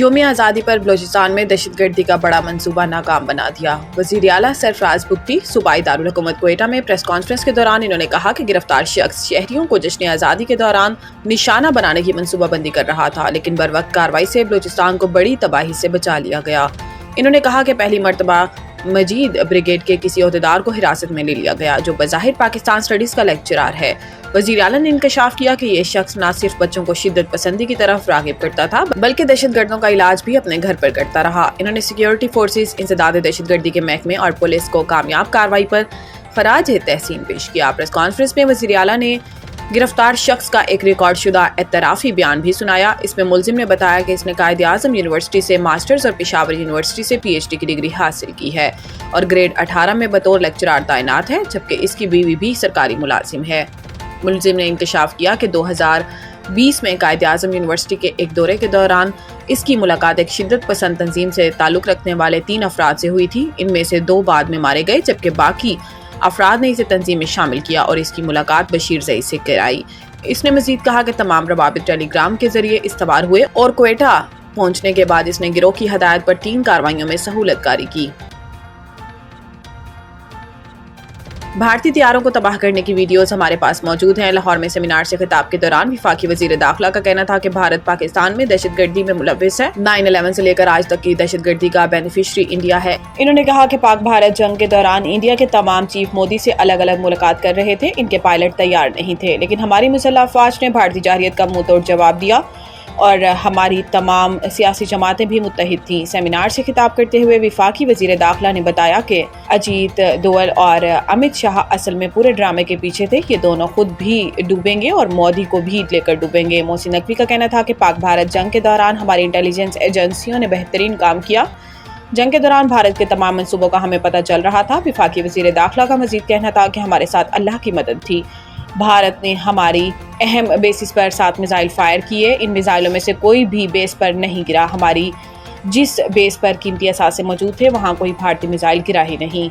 یوم آزادی پر بلوچستان میں دہشت گردی کا بڑا منصوبہ ناکام بنا دیا۔ وزیر اعلیٰ سرفراز بگٹی صوبائی دارالحکومت کوئٹہ میں پریس کانفرنس کے دوران انہوں نے کہا کہ گرفتار شخص شہریوں کو جشن آزادی کے دوران نشانہ بنانے کی منصوبہ بندی کر رہا تھا، لیکن بروقت کارروائی سے بلوچستان کو بڑی تباہی سے بچا لیا گیا۔ انہوں نے کہا کہ پہلی مرتبہ مجید بریگیڈ کے کسی عہدیدار کو حراست میں لے لیا گیا جو بظاہر پاکستان اسٹڈیز کا لیکچرار ہے۔ وزیر اعلیٰ نے انکشاف کیا کہ یہ شخص نہ صرف بچوں کو شدت پسندی کی طرف راغب کرتا تھا بلکہ دہشت گردوں کا علاج بھی اپنے گھر پر کرتا رہا۔ انہوں نے سیکیورٹی فورسز، انسداد دہشت گردی کے محکمے اور پولیس کو کامیاب کارروائی پر خراج تحسین پیش کیا۔ پریس کانفرنس میں وزیر اعلیٰ نے گرفتار شخص کا ایک ریکارڈ شدہ اعترافی بیان بھی سنایا۔ اس میں ملزم نے بتایا کہ اس نے قائد اعظم یونیورسٹی سے ماسٹرز اور پشاور یونیورسٹی سے پی ایچ ڈی کی ڈگری حاصل کی ہے اور گریڈ 18 میں بطور لیکچرار تعینات ہے، جبکہ اس کی بیوی بھی سرکاری ملازم ہے۔ ملزم نے انکشاف کیا کہ 2020 میں قائد اعظم یونیورسٹی کے ایک دورے کے دوران اس کی ملاقات ایک شدت پسند تنظیم سے تعلق رکھنے والے 3 افراد سے ہوئی تھی۔ ان میں سے 2 بعد میں مارے گئے جبکہ باقی افراد نے اسے تنظیم میں شامل کیا اور اس کی ملاقات بشیر زئی سے کرائی۔ اس نے مزید کہا کہ تمام روابط ٹیلی گرام کے ذریعے استوار ہوئے اور کوئٹہ پہنچنے کے بعد اس نے گروہ کی ہدایت پر 3 کارروائیوں میں سہولت کاری کی۔ بھارتی طیاروں کو تباہ کرنے کی ویڈیوز ہمارے پاس موجود ہیں۔ لاہور میں سیمینار سے خطاب کے دوران وفاقی وزیر داخلہ کا کہنا تھا کہ بھارت پاکستان میں دہشت گردی میں ملوث ہے۔ 9/11 سے لے کر آج تک کی دہشت گردی کا بینیفیشری انڈیا ہے۔ انہوں نے کہا کہ پاک بھارت جنگ کے دوران انڈیا کے تمام چیف مودی سے الگ الگ ملاقات کر رہے تھے، ان کے پائلٹ تیار نہیں تھے، لیکن ہماری مسلح افواج نے بھارتی جارحیت کا منہ توڑ جواب دیا اور ہماری تمام سیاسی جماعتیں بھی متحد تھیں۔ سیمینار سے خطاب کرتے ہوئے وفاقی وزیر داخلہ نے بتایا کہ اجیت دوول اور امت شاہ اصل میں پورے ڈرامے کے پیچھے تھے، یہ دونوں خود بھی ڈوبیں گے اور مودی کو بھی لے کر ڈوبیں گے۔ محسن نقوی کا کہنا تھا کہ پاک بھارت جنگ کے دوران ہماری انٹیلیجنس ایجنسیوں نے بہترین کام کیا۔ جنگ کے دوران بھارت کے تمام منصوبوں کا ہمیں پتہ چل رہا تھا۔ وفاقی وزیر داخلہ کا مزید کہنا تھا کہ ہمارے ساتھ اللہ کی مدد تھی۔ بھارت نے ہماری اہم بیسز پر 7 میزائل فائر کیے، ان میزائلوں میں سے کوئی بھی بیس پر نہیں گرا۔ ہماری جس بیس پر قیمتی اثاثے موجود تھے وہاں کوئی بھارتی میزائل گرا ہی نہیں۔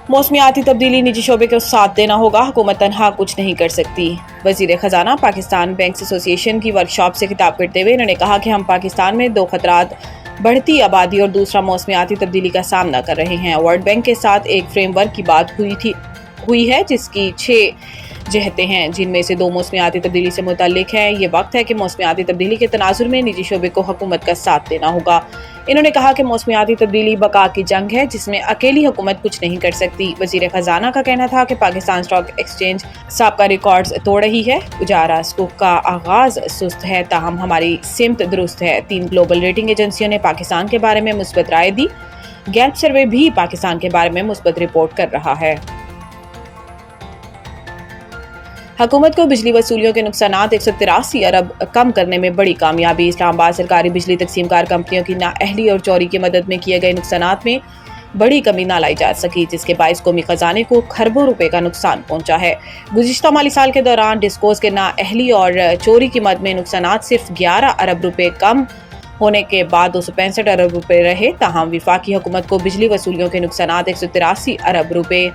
موسمیاتی تبدیلی نجی شعبے کو ساتھ دینا ہوگا، حکومت تنہا کچھ نہیں کر سکتی۔ وزیر خزانہ پاکستان بینکس ایسوسی ایشن کی ورکشاپ سے خطاب کرتے ہوئے انہوں نے کہا کہ ہم پاکستان میں 2 خطرات، بڑھتی آبادی اور دوسرا موسمیاتی تبدیلی کا سامنا کر رہے ہیں۔ ورلڈ بینک کے ساتھ ایک فریم ورک کی بات ہوئی ہے جس کی 6 جہتیں ہیں، جن میں سے 2 موسمیاتی تبدیلی سے متعلق ہیں۔ یہ وقت ہے کہ موسمیاتی تبدیلی کے تناظر میں نجی شعبے کو حکومت کا ساتھ دینا ہوگا۔ انہوں نے کہا کہ موسمیاتی تبدیلی بقا کی جنگ ہے جس میں اکیلی حکومت کچھ نہیں کر سکتی۔ وزیر خزانہ کا کہنا تھا کہ پاکستان اسٹاک ایکسچینج سابقہ ریکارڈز توڑ رہی ہے۔ اجارہ سکوک کا آغاز سست ہے تاہم ہماری سمت درست ہے۔ 3 گلوبل ریٹنگ ایجنسیوں نے پاکستان کے بارے میں مثبت رائے دی۔ گیلپ سروے بھی پاکستان کے بارے میں مثبت رپورٹ کر رہا ہے۔ حکومت کو بجلی وصولیوں کے نقصانات 183 ارب کم کرنے میں بڑی کامیابی۔ اسلام آباد سرکاری بجلی تقسیم کار کمپنیوں کی نااہلی اور چوری کی مدد میں کیے گئے نقصانات میں بڑی کمی نہ لائی جا سکی، جس کے باعث قومی خزانے کو کھربوں روپے کا نقصان پہنچا ہے۔ گزشتہ مالی سال کے دوران ڈسکوز کے نااہلی اور چوری کی مد میں نقصانات صرف 11 ارب روپے کم ہونے کے بعد 265 ارب روپے رہے، تاہم وفاقی حکومت کو بجلی وصولیوں کے نقصانات 183 ارب روپے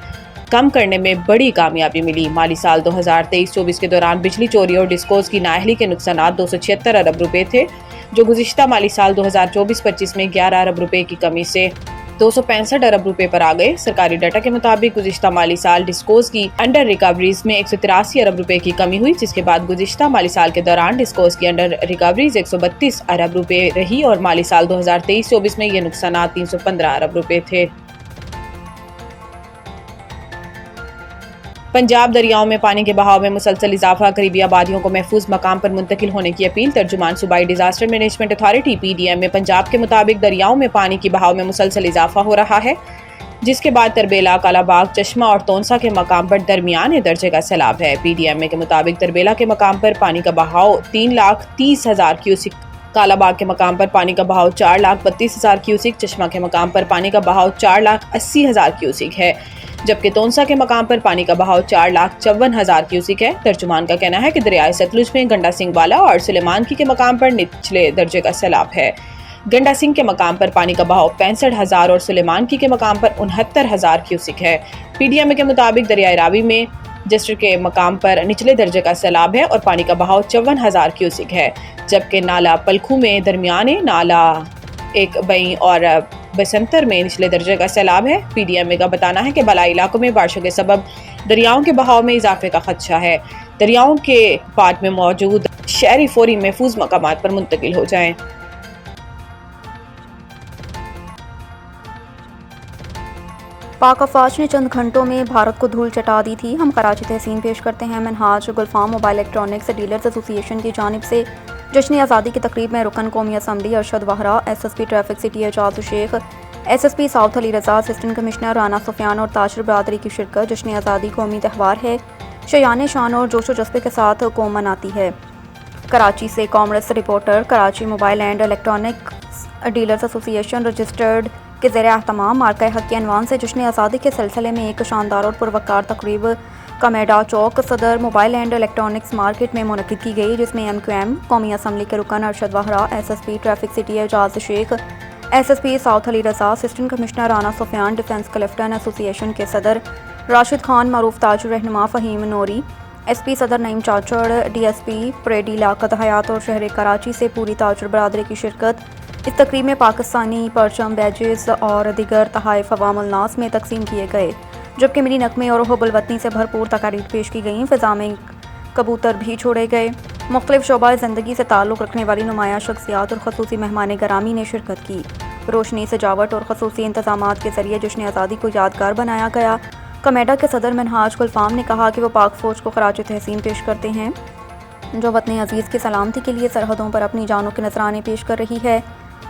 کم کرنے میں بڑی کامیابی ملی۔ مالی سال 2023-24 کے دوران بجلی چوری اور ڈسکوز کی نااہلی کے نقصانات 276 ارب روپے تھے، جو گزشتہ مالی سال 2024-25 میں 11 ارب روپے کی کمی سے 265 ارب روپے پر آ گئے۔ سرکاری ڈیٹا کے مطابق گزشتہ مالی سال ڈسکوز کی انڈر ریکوریز میں 183 ارب روپے کی کمی ہوئی، جس کے بعد گزشتہ مالی سال کے دوران ڈسکوز کی انڈر ریکوریز 132 ارب روپے رہی اور مالی سال 2023-24 میں یہ نقصانات 315 ارب روپے تھے۔ پنجاب دریاؤں میں پانی کے بہاؤ میں مسلسل اضافہ، قریبی آبادیوں کو محفوظ مقام پر منتقل ہونے کی اپیل۔ ترجمان صوبائی ڈیزاسٹر مینجمنٹ اتھارٹی PDM میں پنجاب کے مطابق دریاؤں میں پانی کی بہاؤ میں مسلسل اضافہ ہو رہا ہے، جس کے بعد تربیلا، کالا باغ، چشمہ اور تونسا کے مقام پر درمیانے درجے کا سیلاب ہے۔ PDM کے مطابق تربیلا کے مقام پر پانی کا بہاؤ 3,30,000 کیوسک، کالا باغ کے مقام پر پانی کا بہاؤ 4,32,000 کیوسک، چشمہ کے مقام پر پانی کا بہاؤ 4,80,000 کیوسک ہے، جبکہ تونسا کے مقام پر پانی کا بہاؤ 4,54,000 کیوسک ہے۔ ترجمان کا کہنا ہے کہ دریائے ستلج میں گنڈا سنگھ والا اور سلیمان کی کے مقام پر نچلے درجے کا سیلاب ہے۔ گنڈا سنگھ کے مقام پر پانی کا بہاؤ 65,000 اور سلیمان کی کے مقام پر 69,000 کیوسک ہے۔ PDM کے مطابق دریائے راوی میں جسٹر کے مقام پر نچلے درجے کا سیلاب ہے اور پانی کا بہاؤ 54,000 کیوسک ہے، جبکہ نالا پلکھو میں درمیانے، نالا ایک بئی اور بسنتر میں نچلے درجے کا سیلاب ہے۔ پی ڈی ایم کا بتانا ہے کہ بالائی علاقوں میں بارشوں کے سبب دریاؤں کے بہاؤ میں اضافے کا خدشہ ہے۔ دریاؤں کے پاٹ میں موجود شہری فوری محفوظ مقامات پر منتقل ہو جائیں۔ پاک افواج نے چند گھنٹوں میں بھارت کو دھول چٹا دی تھی۔ ہم کراچی تحسین پیش کرتے ہیں۔ منہاج گلفام موبائل الیکٹرانکس ڈیلرز ایسوسی ایشن کی جانب سے جشن آزادی کی تقریب میں رکن قومی assembly Arshad Vohra, S S P traffic city Ijaz Sheikh, S S P south Ali Raza, assistant commissioner Rana Sufyan اور تاجر برادری کی شرکت۔ جشن آزادی قومی تہوار ہے، شیان شان اور جوش و جذبے کے ساتھ قوم مناتی ہے۔ کراچی سے commerce reporter. Karachi mobile and electronics dealers ایسوسی ایشن رجسٹرڈ کے زیر اہتمام مارکہ حق کے عنوان سے جشن آزادی کے سلسلے میں ایک شاندار اور پروقار تقریب کمیڈا چوک صدر موبائل اینڈ الیکٹرانکس مارکیٹ میں منعقد کی گئی، جس میں ایم کیو ایم قومی اسمبلی کے رکن Arshad Vohra, S S P traffic city Ijaz Sheikh, S S P south Ali Raza, assistant commissioner Rana Sufyan, defence Clifton ایسوسی ایشن کے صدر راشد خان، معروف تاجر رہنما فہیم نوری، ایس پی صدر نعیم چاچڑ، ڈی ایس پی پریڈی لیاقت حیات اور شہر کراچی سے پوری تاجر برادری کی شرکت۔ اس تقریب میں پاکستانی پرچم، بیجز اور دیگر تحائف عوام الناس میں تقسیم کیے گئے، جبکہ ملی نغمے اور حب الوطنی سے بھرپور تقاریب پیش کی گئیں۔ فضا میں کبوتر بھی چھوڑے گئے۔ مختلف شعبہ زندگی سے تعلق رکھنے والی نمایاں شخصیات اور خصوصی مہمان گرامی نے شرکت کی۔ روشنی، سجاوٹ اور خصوصی انتظامات کے ذریعے جشن آزادی کو یادگار بنایا گیا۔ کمیڈا کے صدر منہاج گلفام نے کہا کہ وہ پاک فوج کو خراج تحسین پیش کرتے ہیں، جو وطن عزیز کی سلامتی کے لیے سرحدوں پر اپنی جانوں کے نذرانے پیش کر رہی ہے۔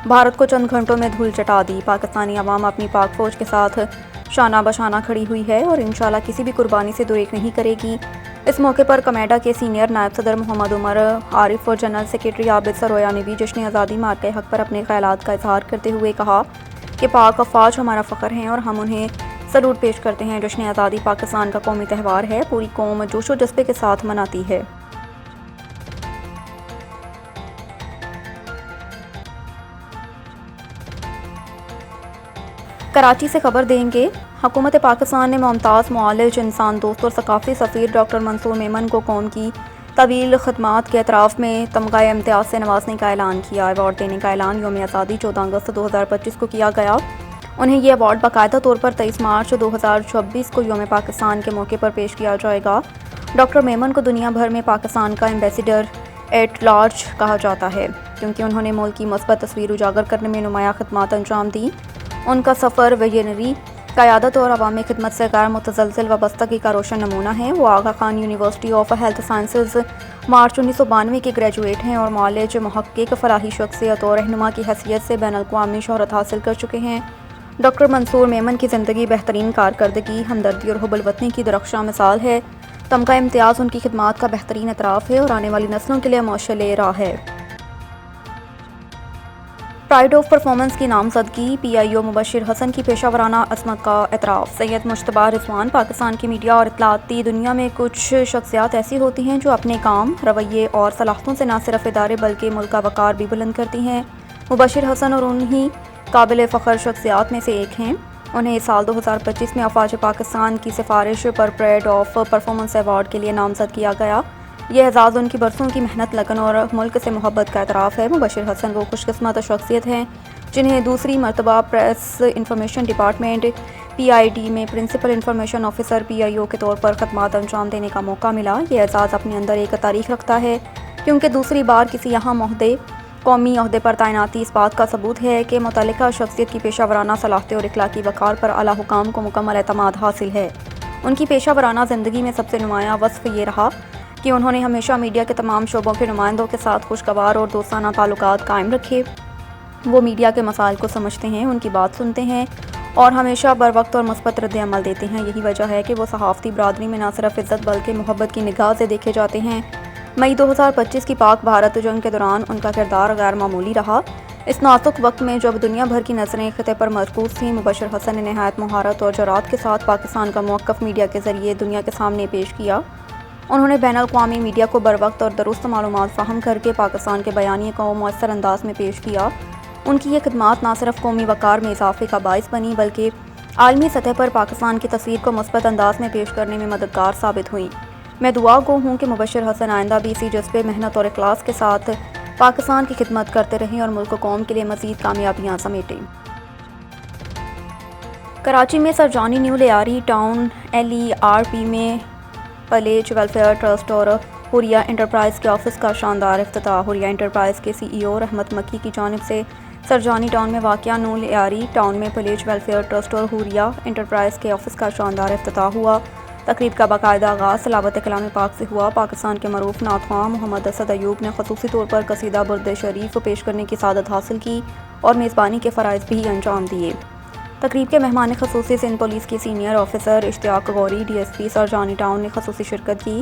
بھارت کو چند گھنٹوں میں دھول چٹا دی۔ پاکستانی عوام اپنی پاک فوج کے ساتھ شانہ بشانہ کھڑی ہوئی ہے اور انشاءاللہ کسی بھی قربانی سے دریغ نہیں کرے گی۔ اس موقع پر کمیڈا کے سینئر نائب صدر محمد عمر عارف اور جنرل سیکریٹری عابد سرویا نے بھی جشن آزادی مارکہ حق پر اپنے خیالات کا اظہار کرتے ہوئے کہا کہ پاک افواج ہمارا فخر ہیں اور ہم انہیں سلوٹ پیش کرتے ہیں۔ جشن آزادی پاکستان کا قومی تہوار ہے، پوری قوم جوش و جذبے کے ساتھ مناتی ہے۔ کراچی سے خبر دیں گے، حکومت پاکستان نے ممتاز معالج، انسان دوست اور ثقافتی سفیر ڈاکٹر منصور میمن کو قوم کی طویل خدمات کے اعتراف میں تمغہ امتیاز سے نوازنے کا اعلان کیا۔ ایوارڈ دینے کا اعلان یوم آزادی 14 اگست 2025 کو کیا گیا۔ انہیں یہ ایوارڈ باقاعدہ طور پر 23 مارچ 2026 کو یوم پاکستان کے موقع پر پیش کیا جائے گا۔ ڈاکٹر میمن کو دنیا بھر میں پاکستان کا ایمبیسیڈر ایٹ لارج کہا جاتا ہے، کیونکہ انہوں نے ملک کی مثبت تصویر اجاگر کرنے میں نمایاں خدمات انجام دیں۔ ان کا سفر ویژنری قیادت اور عوامی خدمت سے غیر متزلزل وابستگی کا روشن نمونہ ہے۔ وہ Agha Khan university of health sciences March 1992 کے گریجویٹ ہیں اور معالج، محقق، فلاحی شخصیت اور رہنما کی حیثیت سے بین الاقوامی شہرت حاصل کر چکے ہیں۔ ڈاکٹر منصور میمن کی زندگی بہترین کارکردگی، ہمدردی اور حب الوطنی کی درخشاں مثال ہے۔ تمغہ امتیاز ان کی خدمات کا بہترین اعتراف ہے اور آنے والی نسلوں کے لیے مشعل راہ ہے۔ پرائڈ آف پرفارمنس کی نامزدگی، پی آئی او مبشر حسن کی پیشہ ورانہ عظمت کا اعتراف۔ سید مجتبیٰ رضوان۔ پاکستان کی میڈیا اور اطلاعاتی دنیا میں کچھ شخصیات ایسی ہوتی ہیں جو اپنے کام، رویے اور صلاحیتوں سے نہ صرف ادارے بلکہ ملک کا وقار بھی بلند کرتی ہیں۔ مبشر حسن اور انہی قابل فخر شخصیات میں سے ایک ہیں۔ انہیں سال 2025 میں افواج پاکستان کی سفارش پر پرائڈ آف پرفارمنس ایوارڈ کے لیے نامزد کیا گیا۔ یہ اعزاز ان کی برسوں کی محنت، لگن اور ملک سے محبت کا اعتراف ہے۔ مبشر حسن وہ خوش قسمت شخصیت ہیں جنہیں دوسری مرتبہ press information department P I D میں پرنسپل انفارمیشن آفیسر پی آئی او کے طور پر خدمات انجام دینے کا موقع ملا۔ یہ اعزاز اپنے اندر ایک تاریخ رکھتا ہے، کیونکہ دوسری بار کسی اہم قومی عہدے پر تعیناتی اس بات کا ثبوت ہے کہ متعلقہ شخصیت کی پیشہ ورانہ صلاحیتیں اور اخلاقی وقار پر اعلیٰ حکام کو مکمل اعتماد حاصل ہے۔ ان کی پیشہ ورانہ زندگی میں سب سے نمایاں وصف یہ رہا کہ انہوں نے ہمیشہ میڈیا کے تمام شعبوں کے نمائندوں کے ساتھ خوشگوار اور دوستانہ تعلقات قائم رکھے۔ وہ میڈیا کے مسائل کو سمجھتے ہیں، ان کی بات سنتے ہیں اور ہمیشہ بر وقت اور مثبت رد عمل دیتے ہیں۔ یہی وجہ ہے کہ وہ صحافتی برادری میں نہ صرف عزت بلکہ محبت کی نگاہ سے دیکھے جاتے ہیں۔ مئی 2025 کی پاک بھارت جنگ کے دوران ان کا کردار غیر معمولی رہا۔ اس نازک وقت میں جب دنیا بھر کی نظریں خطے پر مرکوز تھیں، مبشر حسن نے نہایت مہارت اور جرات کے ساتھ پاکستان کا موقف میڈیا کے ذریعے دنیا کے سامنے پیش کیا۔ انہوں نے بین الاقوامی میڈیا کو بر وقت اور درست معلومات فراہم کر کے پاکستان کے بیانیے کو مؤثر انداز میں پیش کیا۔ ان کی یہ خدمات نہ صرف قومی وقار میں اضافے کا باعث بنی بلکہ عالمی سطح پر پاکستان کی تصویر کو مثبت انداز میں پیش کرنے میں مددگار ثابت ہوئیں۔ میں دعا گو ہوں کہ مبشر حسن آئندہ بھی اسی جذبے، محنت اور اخلاص کے ساتھ پاکستان کی خدمت کرتے رہیں اور ملک و قوم کے لیے مزید کامیابیاں سمیٹیں۔ کراچی میں Surjani new Lyari town LERP میں پلیج ویلفیئر ٹرسٹ اور حوریہ انٹرپرائز کے آفس کا شاندار افتتاح۔ حوریہ انٹرپرائز کے CEO رحمت مکی کی جانب سے سرجانی ٹاؤن میں واقع نیو لیاری ٹاؤن میں پلیج ویلفیئر ٹرسٹ اور حوریہ انٹرپرائز کے آفس کا شاندار افتتاح ہوا۔ تقریب کا باقاعدہ آغاز تلاوت کلام پاک سے ہوا۔ پاکستان کے معروف نعت خواں محمد اسد ایوب نے خصوصی طور پر قصیدہ برد شریف پیش کرنے کی سعادت حاصل کی اور میزبانی کے فرائض بھی انجام دیے۔ تقریب کے مہمان خصوصی سندھ پولیس کی سینئر آفیسر اشتیاق غوری، DSP سرجانی ٹاؤن نے خصوصی شرکت کی۔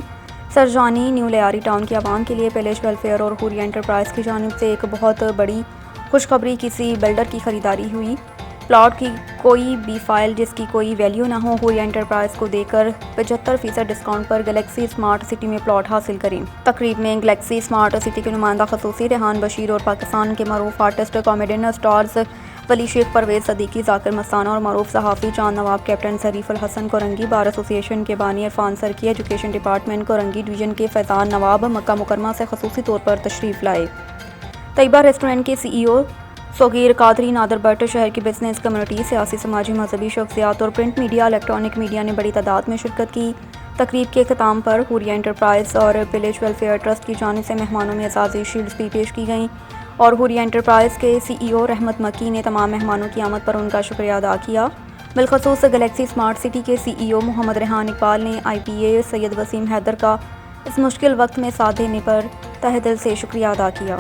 سرجانی نیو لیاری ٹاؤن کی عوام کے لیے پلیج ویلفیئر اور حوریہ انٹرپرائز کی جانب سے ایک بہت بڑی خوشخبری، کسی بلڈر کی خریداری ہوئی۔ پلاٹ کی کوئی بھی فائل جس کی کوئی ویلیو نہ ہو، حوریہ انٹرپرائز کو دے کر 75% ڈسکاؤنٹ پر گلیکسی اسمارٹ سٹی میں پلاٹ حاصل کریں۔ تقریب میں گلیکسی اسمارٹ سٹی کے نمائندہ خصوصی ریحان بشیر اور پاکستان کے معروف آرٹسٹ، کامیڈین اسٹارز ولی شیخ، پرویز صدیقی، ذاکر مستانہ اور معروف صحافی Chand Nawab, captain Zarif al-Hasan Korangi, bar association ایشن کے بانی Irfan Sarki, education department Korangi division کے فیضان نواب مکہ مکرمہ سے خصوصی طور پر تشریف لائے۔ طیبہ ریسٹورنٹ کے CEO سوگیر قادری، نادر بٹ، شہر کی بزنس کمیونٹی، سیاسی سماجی مذہبی شخصیات اور پرنٹ میڈیا، الیکٹرانک میڈیا نے بڑی تعداد میں شرکت کی۔ تقریب کے اختتام پر حوریہ انٹرپرائز اور پلیج ویلفیئر ٹرسٹ کی جانب سے مہمانوں میں اعزازی شیلڈز بھی پیش کی گئیں اور حوریہ انٹرپرائز کے CEO رحمت مکی نے تمام مہمانوں کی آمد پر ان کا شکریہ ادا کیا۔ بالخصوص گلیکسی اسمارٹ سٹی کے CEO محمد ریحان اقبال نے IPA سید وسیم حیدر کا اس مشکل وقت میں ساتھ دینے پر تہہ دل سے شکریہ ادا کیا۔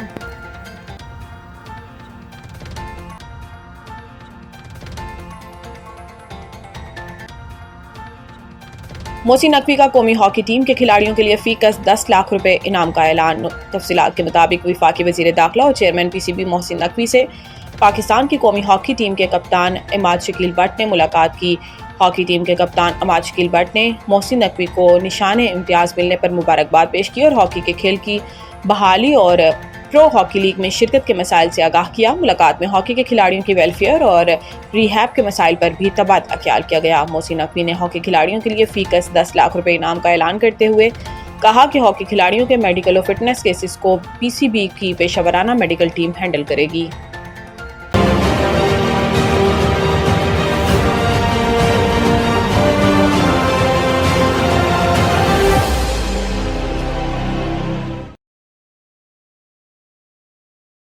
محسن نقوی کا قومی ہاکی ٹیم کے کھلاڑیوں کے لیے فی کس 10 لاکھ روپے انعام کا اعلان۔ تفصیلات کے مطابق وفاقی وزیر داخلہ اور چیئرمین PCB محسن نقوی سے پاکستان کی قومی ہاکی ٹیم کے کپتان عماد شکیل بٹ نے ملاقات کی۔ ہاکی ٹیم کے کپتان عماد شکیل بٹ نے محسن نقوی کو نشان امتیاز ملنے پر مبارکباد پیش کی اور ہاکی کے کھیل کی بحالی اور پرو ہاکی لیگ میں شرکت کے مسائل سے آگاہ کیا۔ ملاقات میں ہاکی کے کھلاڑیوں کی ویلفیئر اور ریہیب کے مسائل پر بھی تبادلہ خیال کیا گیا۔ محسن نقوی نے ہاکی کھلاڑیوں کے لیے فی کس 10 لاکھ روپے انعام کا اعلان کرتے ہوئے کہا کہ ہاکی کھلاڑیوں کے میڈیکل اور فٹنس کیسز کو PCB کی پیشہ ورانہ میڈیکل ٹیم ہینڈل کرے گی۔